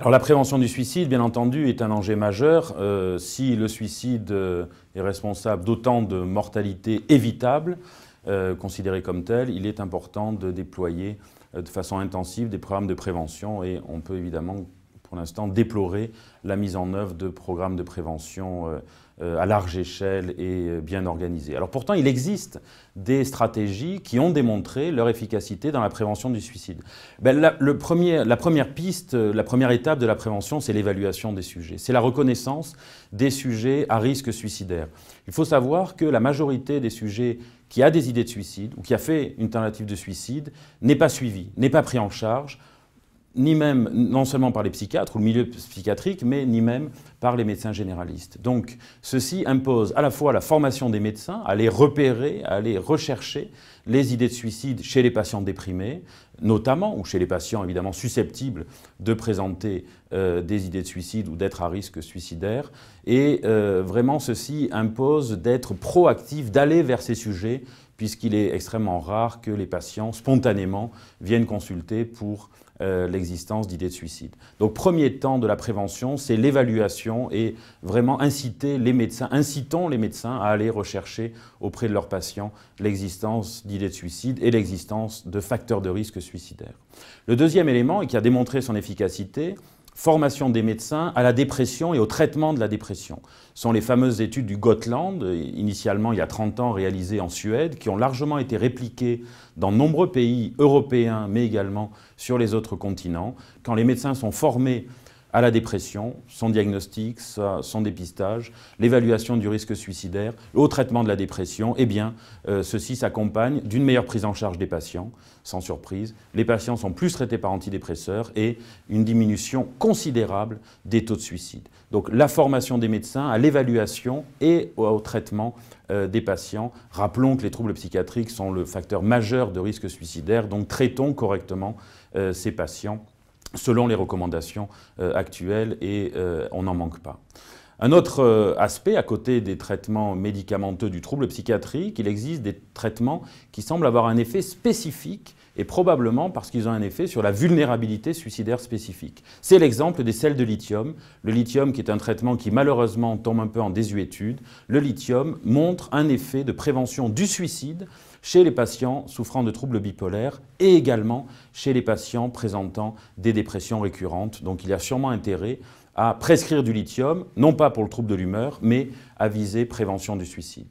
Alors la prévention du suicide, bien entendu, est un enjeu majeur. Si le suicide est responsable d'autant de mortalité évitable, considérée comme telle, il est important de déployer de façon intensive des programmes de prévention et on peut évidemment, pour l'instant, déplorer la mise en œuvre de programmes de prévention à large échelle et bien organisés. Alors pourtant, il existe des stratégies qui ont démontré leur efficacité dans la prévention du suicide. La première piste, la première étape de la prévention, c'est l'évaluation des sujets. C'est la reconnaissance des sujets à risque suicidaire. Il faut savoir que la majorité des sujets qui a des idées de suicide ou qui a fait une tentative de suicide n'est pas suivi, n'est pas pris en charge, ni même, non seulement par les psychiatres ou le milieu psychiatrique, mais ni même par les médecins généralistes. Donc, ceci impose à la fois la formation des médecins, à les repérer, à aller rechercher les idées de suicide chez les patients déprimés, notamment, ou chez les patients évidemment susceptibles de présenter des idées de suicide ou d'être à risque suicidaire. Et vraiment, ceci impose d'être proactif, d'aller vers ces sujets, puisqu'il est extrêmement rare que les patients, spontanément, viennent consulter pour l'existence d'idées de suicide. Donc, premier temps de la prévention, c'est l'évaluation et vraiment incitons les médecins à aller rechercher auprès de leurs patients l'existence d'idées de suicide et l'existence de facteurs de risque suicidaire. Le deuxième élément, et qui a démontré son efficacité, formation des médecins à la dépression et au traitement de la dépression. Ce sont les fameuses études du Gotland, initialement il y a 30 ans réalisées en Suède, qui ont largement été répliquées dans de nombreux pays européens, mais également sur les autres continents. Quand les médecins sont formés à la dépression, son diagnostic, son dépistage, l'évaluation du risque suicidaire, au traitement de la dépression, eh bien, ceci s'accompagne d'une meilleure prise en charge des patients, sans surprise. Les patients sont plus traités par antidépresseurs et une diminution considérable des taux de suicide. Donc la formation des médecins à l'évaluation et au traitement des patients. Rappelons que les troubles psychiatriques sont le facteur majeur de risque suicidaire, donc traitons correctement ces patients selon les recommandations actuelles et on n'en manque pas. Un autre aspect, à côté des traitements médicamenteux du trouble psychiatrique, il existe des traitements qui semblent avoir un effet spécifique et probablement parce qu'ils ont un effet sur la vulnérabilité suicidaire spécifique. C'est l'exemple des sels de lithium. Le lithium qui est un traitement qui malheureusement tombe un peu en désuétude. Le lithium montre un effet de prévention du suicide chez les patients souffrant de troubles bipolaires et également chez les patients présentant des dépressions récurrentes. Donc il y a sûrement intérêt à prescrire du lithium, non pas pour le trouble de l'humeur, mais à viser prévention du suicide.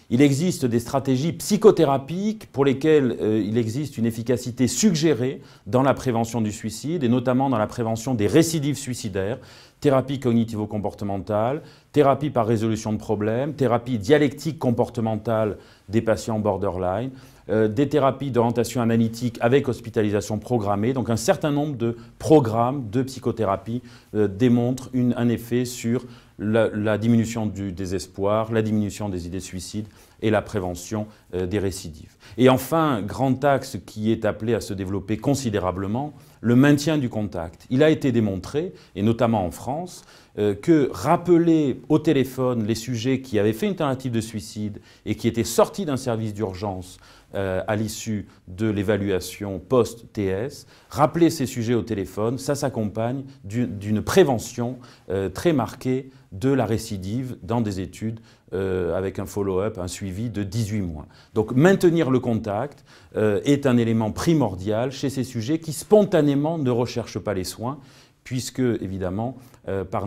Il existe des stratégies psychothérapiques pour lesquelles il existe une efficacité suggérée dans la prévention du suicide et notamment dans la prévention des récidives suicidaires, thérapie cognitivo-comportementale, thérapie par résolution de problèmes, thérapie dialectique comportementale des patients borderline, des thérapies d'orientation analytique avec hospitalisation programmée. Donc un certain nombre de programmes de psychothérapie démontrent un effet sur la diminution du désespoir, la diminution des idées de suicide et la prévention des récidives. Et enfin, grand axe qui est appelé à se développer considérablement, le maintien du contact. Il a été démontré, et notamment en France, que rappeler au téléphone les sujets qui avaient fait une tentative de suicide et qui étaient sortis d'un service d'urgence à l'issue de l'évaluation post-TS, rappeler ces sujets au téléphone, ça s'accompagne d'une prévention très marquée de la récidive dans des études avec un follow-up, un suivi de 18 mois. Donc maintenir le contact est un élément primordial chez ces sujets qui spontanément ne recherchent pas les soins, puisque évidemment, par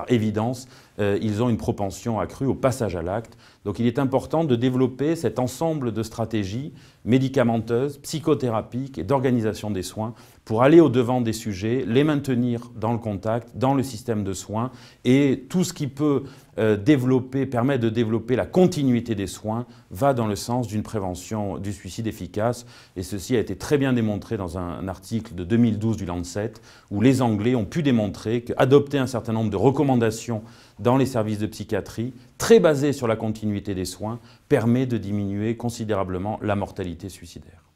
évidence, ils ont une propension accrue au passage à l'acte. Donc il est important de développer cet ensemble de stratégies médicamenteuses, psychothérapiques et d'organisation des soins pour aller au-devant des sujets, les maintenir dans le contact, dans le système de soins et tout ce qui peut permettre de développer la continuité des soins va dans le sens d'une prévention du suicide efficace. Et ceci a été très bien démontré dans un article de 2012 du Lancet où les Anglais ont pu démontrer qu'adopter un certain nombre de recommandations dans les services de psychiatrie, très basées sur la continuité des soins, permet de diminuer considérablement la mortalité suicidaire.